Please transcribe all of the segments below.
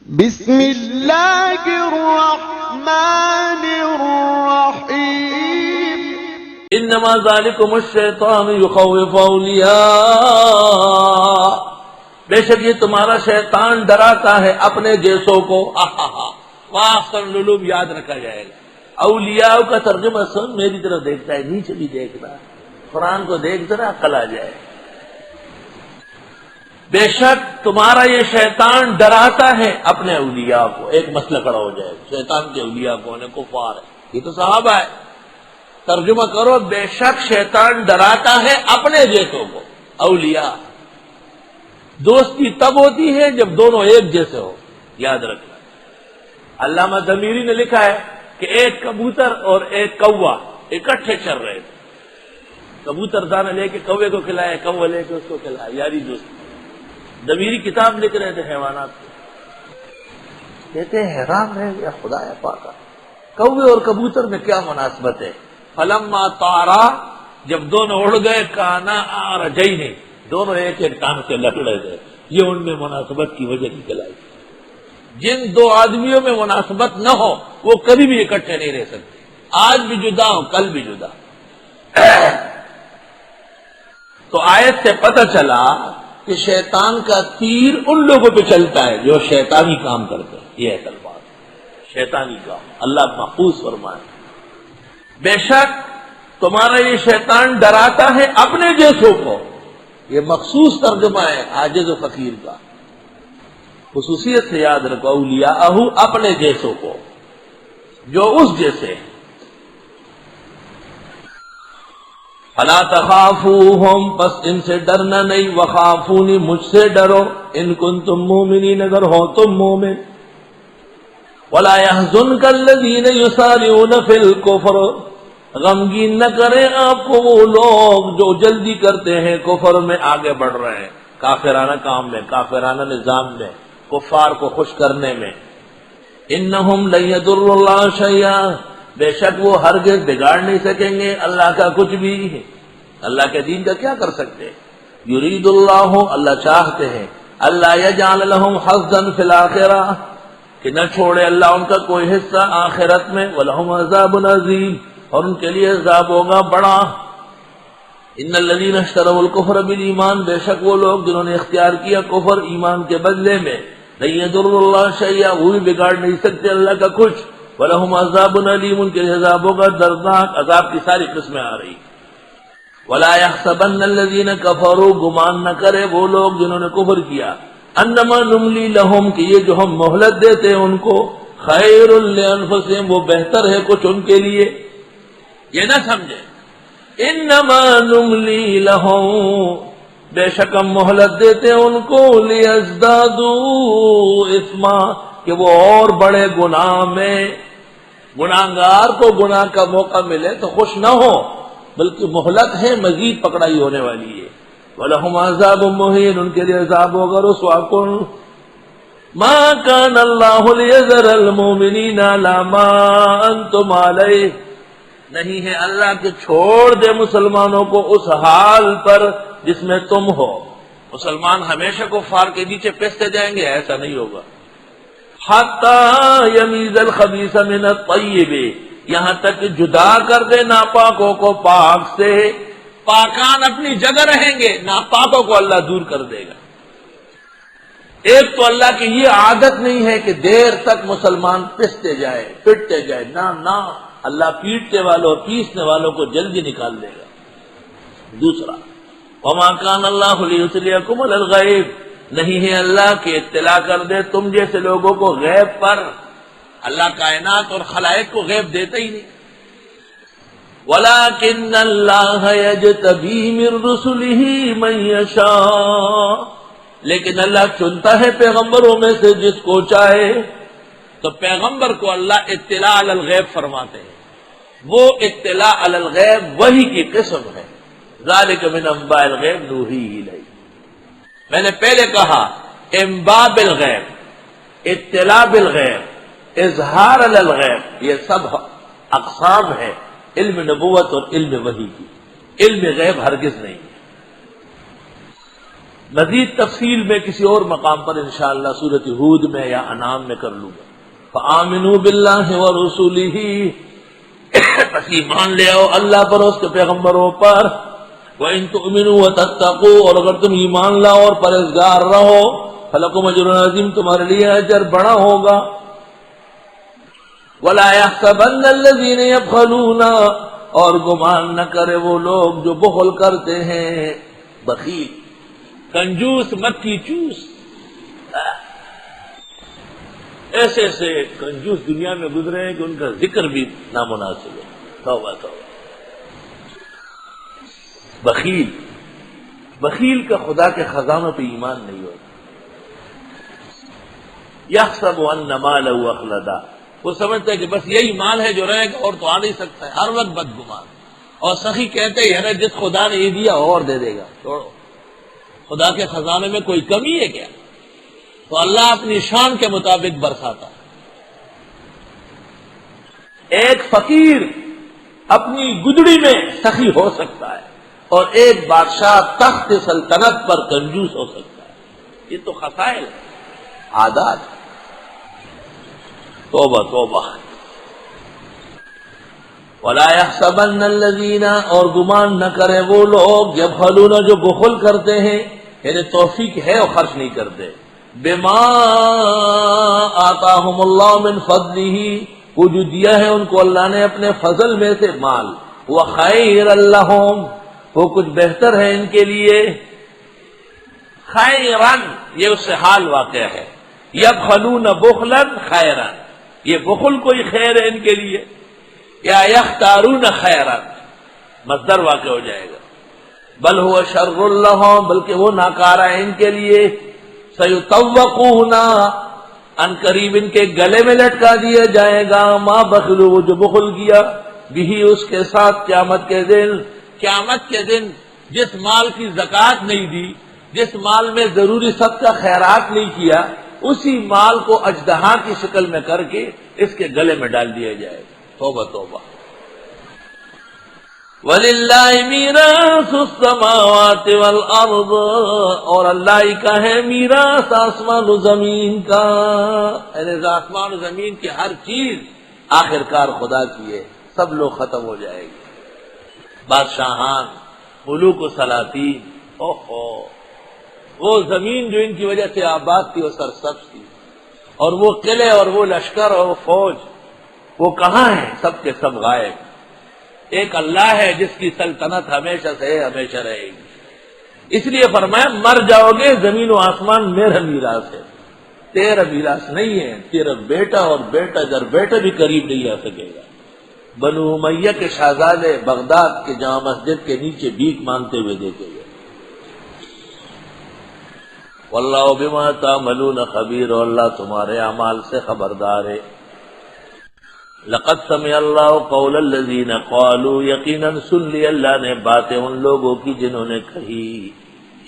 بسم اللہ الرحمن الرحیم انما ذالکم الشیطان یخوف اولیاء، بے شک یہ تمہارا شیطان ڈراتا ہے اپنے جیسوں کو۔ واخر للوب یاد رکھا جائے گا۔ اولیاء کا ترجمہ سن، میری طرف دیکھتا ہے، نیچے بھی دیکھنا، قرآن کو دیکھ ذرا عقل آ جائے۔ بے شک تمہارا یہ شیطان ڈراتا ہے اپنے اولیاء کو۔ ایک مسئلہ کھڑا ہو جائے، شیطان کے اولیاء کون ہے؟ کفار ہے، یہ تو صحابہ ہے۔ ترجمہ کرو، بے شک شیطان ڈراتا ہے اپنے جیسوں کو، اولیاء۔ دوستی تب ہوتی ہے جب دونوں ایک جیسے ہو، یاد رکھنا۔ علامہ ضمیری نے لکھا ہے کہ ایک کبوتر اور ایک کوا اکٹھے چل رہے تھے، کبوتر دانا لے کے کوے کو کھلائے، کوا لے کے اس کو کھلائے، یاری دوستی۔ ضمیری کتاب لکھ رہے تھے حیوانات کو، کہتے ہیں حیران رہ گیا خدا پاک، کوے اور کبوتر میں کیا مناسبت ہے؟ فلما طارا، جب دونوں اڑ گئے، کانا آرجین، دونوں ایک ایک ٹانگ سے لکڑے گئے۔ یہ ان میں مناسبت کی وجہ نکل آئی۔ جن دو آدمیوں میں مناسبت نہ ہو وہ کبھی بھی اکٹھے نہیں رہ سکتے، آج بھی جدا ہو کل بھی جدا۔ تو آیت سے پتہ چلا کہ شیطان کا تیر ان لوگوں پہ چلتا ہے جو شیطانی کام کرتے ہیں۔ یہ اصل بات، شیطانی کام اللہ محفوظ فرمائے۔ بے شک تمہارا یہ شیطان ڈراتا ہے اپنے جیسوں کو، یہ مخصوص ترجمہ ہے عاجز و فقیر کا۔ خصوصیت سے یاد رکھو، اولیاءہ اپنے جیسوں کو، جو اس جیسے ہیں۔ فلا تخافوہم، پس ان سے ڈرنا نہیں، وخافونی، مجھ سے ڈرو، ان کنتم مومنین، اگر ہو تم مومن۔ ولا يحزنک الذین یسارعون فی الکفر، غمگین نہ کریں آپ کو وہ لوگ جو جلدی کرتے ہیں کفر میں، آگے بڑھ رہے ہیں کافرانہ کام میں، کافرانہ نظام میں، کفار کو خوش کرنے میں۔ انہم لن یضروا اللہ شیئا، بے شک وہ ہرگز بگاڑ نہیں سکیں گے اللہ کا کچھ بھی، اللہ کے دین کا کیا کر سکتے۔ یرید اللہ، اللہ چاہتے ہیں، اللہ یجعل لہم حظا فی الآخرہ، کہ نہ چھوڑے اللہ ان کا کوئی حصہ آخرت میں، ولہم عذاب عظیم، اور ان کے لیے عذاب ہوگا بڑا۔ ان الذین اشتروا الکفر بالایمان، بے شک وہ لوگ جنہوں نے اختیار کیا کفر ایمان کے بدلے میں، لن یضروا اللہ شیئا، وہ بھی بگاڑ نہیں سکتے اللہ کا کچھ، وَلَهُمْ عَذَابٌ عَلِيمٌ، ان کے لیے عذاب ہوگا دردناک، عذاب کی ساری قسمیں آ رہی۔ وَلَا يَحْسَبَنَّ الَّذِينَ كَفَرُوا، گمان نہ کرے وہ لوگ جنہوں نے کفر کیا، أَنَّمَا نُمْلِي لَهُمْ، کہ یہ جو ہم مہلت دیتے ہیں ان کو، خَيْرٌ لِأَنفُسِهِمْ، وہ بہتر ہے کچھ ان کے لیے۔ یہ نہ سمجھے، إِنَّمَا نُمْلِي لَهُمْ، بے شک ہم مہلت دیتے ہیں ان کو، لِيَزْدَادُوا إِثْمًا، کہ وہ اور بڑے گناہ میں، گناہگار کو گناہ کا موقع ملے تو خوش نہ ہو، بلکہ مہلت ہے، مزید پکڑائی ہونے والی ہے۔ وَلَهُمْ عَذَابٌ مُهِينٌ، ان کے لیے عذاب ہوگا رسوا کن۔ مَا كَانَ اللَّهُ لِيَذَرَ الْمُؤْمِنِينَ عَلَىٰ مَا أَنْتُمْ عَلَيْهِ، نہیں ہے اللہ کہ چھوڑ دے مسلمانوں کو اس حال پر جس میں تم ہو۔ مسلمان ہمیشہ کفار کے نیچے پستے جائیں گے، ایسا نہیں ہوگا۔ حتی یمیز الخبیث من الطیب، یہاں تک جدا کر دے ناپاکوں کو پاک سے، پاکان اپنی جگہ رہیں گے، ناپاکوں کو اللہ دور کر دے گا۔ ایک تو اللہ کی یہ عادت نہیں ہے کہ دیر تک مسلمان پستے جائے، پٹتے جائے، نہ، اللہ پیٹتے والوں اور پیسنے والوں کو جلدی نکال دے گا۔ دوسرا، وما کان اللہ لیطلعکم علی الغیب، نہیں ہے اللہ کہ اطلاع کر دے تم جیسے لوگوں کو غیب پر، اللہ کائنات اور خلائق کو غیب دیتا ہی نہیں۔ وَلَٰكِنَّ اللَّهَ يَجْتَبِي مِن رُّسُلِهِ مَن يَشَاءُ، لیکن اللہ چنتا ہے پیغمبروں میں سے جس کو چاہے۔ تو پیغمبر کو اللہ اطلاع علی الغیب فرماتے ہیں، وہ اطلاع علی الغیب وحی کی قسم ہے۔ ذَلِكَ مِنْ أَنبَاءِ الْغَيْبِ نُوحِيهِ إِلَيْكَ، میں نے پہلے کہا انباء بالغیب، اطلاع بالغیب، اظہار علی الغیب، یہ سب اقسام ہے علم نبوت اور علم وحی کی۔ علم غیب ہرگز نہیں ہے۔ مزید تفصیل میں کسی اور مقام پر انشاءاللہ سورۃ ہود میں یا انعام میں کر لوں گا. فآمنوا باللہ ورسولہ، بس ایمان لے آؤ اللہ پر اور اس کے پیغمبروں پر. وَإِن تُؤْمِنُوا وَتَتَّقُوا، اور اگر تم ایمان لاؤ اور پرہیزگار رہو، فَلَكُمْ أَجْرٌ عَظِيمٌ، تمہارے لیے اجر بڑا ہوگا. وَلَا يَحْسَبَنَّ الَّذِينَ يَبْخَلُونَ، اور گمان نہ کرے وہ لوگ جو بخل کرتے ہیں. بخیل، کنجوس، مکی چوس، ایسے ایسے کنجوس دنیا میں گزرے ہیں کہ ان کا ذکر بھی نامناسب ہے. توبہ توبہ. بخیل، بخیل کا خدا کے خزانوں پہ ایمان نہیں ہوتا. یحسب ان مالہ اخلدا، وہ سمجھتا ہے کہ بس یہی مال ہے جو رہے گا اور تو آ نہیں سکتا ہے. ہر وقت بدگمان. اور سخی کہتے ہیں جس خدا نے یہ دیا اور دے دے گا. چھوڑو، خدا کے خزانے میں کوئی کمی ہے کیا؟ تو اللہ اپنی شان کے مطابق برساتا ہے. ایک فقیر اپنی گدڑی میں سخی ہو سکتا ہے اور ایک بادشاہ تخت سلطنت پر کنجوس ہو سکتا ہے. یہ تو خصائل ہے، عادات. توبہ توبہ. وَلَا يَحْسَبَنَّ الَّذِينَ، اور گمان نہ کرے وہ لوگ يبخلون جو بخل کرتے ہیں، یعنی توفیق ہے اور خرچ نہیں کرتے. بما آتاہم اللہ من فضلہ، وہ جو دیا ہے ان کو اللہ نے اپنے فضل میں سے مال. وخیر لہم، وہ کچھ بہتر ہے ان کے لیے. خیرن، یہ اس سے حال واقع ہے. یبخلون بخلا خیرن، یہ بخل کوئی خیر ہے ان کے لیے. یا یختارون خیرن، مصدر واقع ہو جائے گا. بل هو شر لہم، بلکہ وہ ناکارہ ہے ان کے لیے. سیطوقون، ان قریب ان کے گلے میں لٹکا دیا جائے گا. ما بخلوا، وہ جو بخل کیا، بھی اس کے ساتھ قیامت کے دن. قیامت کے دن جس مال کی زکوٰۃ نہیں دی، جس مال میں ضروری صدقہ خیرات نہیں کیا، اسی مال کو اژدہا کی شکل میں کر کے اس کے گلے میں ڈال دیا جائے گا. توبہ توبہ. وَلِلَّهِ مِيرَاثُ السَّمَاوَاتِ وَالْأَرْضِ، اور اللہ ہی کا ہے میراث آسمان و زمین کا. یعنی آسمان و زمین کی ہر چیز آخرکار خدا کی ہے، سب لوگ ختم ہو جائے گی. بادشاہان، ملوک و سلاطین، وہ زمین جو ان کی وجہ سے آباد تھی وہ سرسبز تھی، اور وہ قلعے اور وہ لشکر اور وہ فوج، وہ کہاں ہیں؟ سب کے سب غائب. ایک اللہ ہے جس کی سلطنت ہمیشہ سے ہمیشہ رہے گی. اس لیے فرمایا مر جاؤ گے، زمین و آسمان میرا میراث ہے، تیرا میراث نہیں ہے. تیرا بیٹا اور بیٹا در بیٹا بھی قریب نہیں آ سکے گا. بنو امیہ کے شہزادے بغداد کے جامع مسجد کے نیچے بھیک مانگتے ہوئے دیکھے گئے. واللہ بما تعملون خبیر، اور اللہ تمہارے اعمال سے خبردار ہے. لقد سمع اللہ قول الذین قالوا، یقیناً سن لی اللہ نے باتیں ان لوگوں کی جنہوں نے کہی.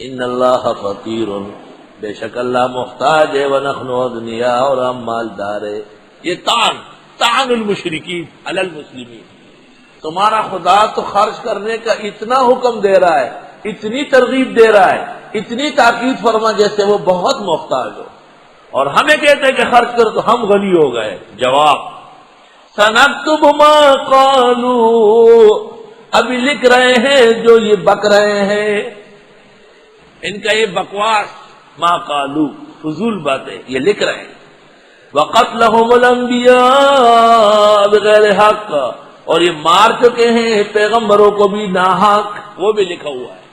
ان اللہ فقیر، بے شک اللہ محتاج ہے. ونحن اغنیاء، اور ہم مالدار ہے. یہ تعن المشرکین علی المسلمین. تمہارا خدا تو خرچ کرنے کا اتنا حکم دے رہا ہے، اتنی ترغیب دے رہا ہے، اتنی تاکید فرما جیسے وہ بہت محتاج ہو، اور ہمیں کہتے ہیں کہ خرچ کر تو ہم غنی ہو گئے. جواب سنکتب ما قالوا، ابھی لکھ رہے ہیں جو یہ بک رہے ہیں، ان کا یہ بکواس، ما قالوا فضول باتیں یہ لکھ رہے ہیں. وقتلهم الانبیاء بغیر حق، اور یہ مار چکے ہیں پیغمبروں کو بھی ناحق، وہ بھی لکھا ہوا ہے.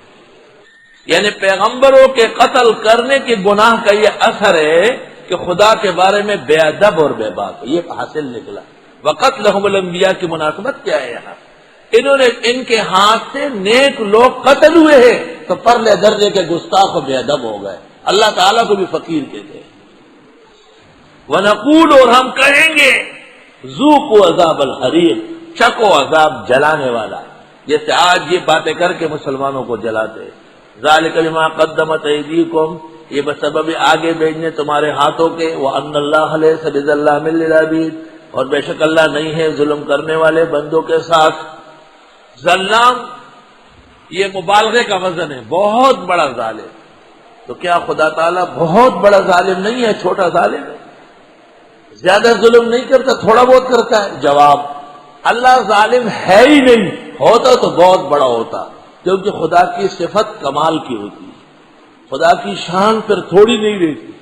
یعنی پیغمبروں کے قتل کرنے کے گناہ کا یہ اثر ہے کہ خدا کے بارے میں بے ادب اور بے بات، یہ حاصل نکلا. وقتلهم الانبیاء کی مناسبت کیا ہے یہاں؟ انہوں نے ان کے ہاتھ سے نیک لوگ قتل ہوئے ہیں تو پرلے درجے کے گستاخ و بے ادب ہو گئے. اللہ تعالیٰ کو بھی فقیر کہتے ہیں. وَنَقُولُ، اور ہم کہیں گے، ذُوقُوا عذاب الحریق، چکو عذاب جلانے والا. جیسے آج یہ باتیں کر کے مسلمانوں کو جلاتے. ذَلِكَ بِمَا قَدَّمَتْ أَيْدِيكُمْ، یہ بسبب آگے بھیجنے تمہارے ہاتھوں کے. وَأَنَّ اللَّهَ لَيْسَ بِظَلَّامٍ لِّلْعَبِيدِ، اور بے شک اللہ نہیں ہے ظلم کرنے والے بندوں کے ساتھ. ظلام یہ مبالغے کا وزن ہے، بہت بڑا ظالم. تو کیا خدا تعالیٰ بہت بڑا ظالم نہیں ہے، چھوٹا ظالم ہے؟ زیادہ ظلم نہیں کرتا، تھوڑا بہت کرتا ہے؟ جواب، اللہ ظالم ہے ہی نہیں، ہوتا تو بہت بڑا ہوتا، کیونکہ خدا کی صفت کمال کی ہوتی ہے، خدا کی شان پھر تھوڑی نہیں رہتی۔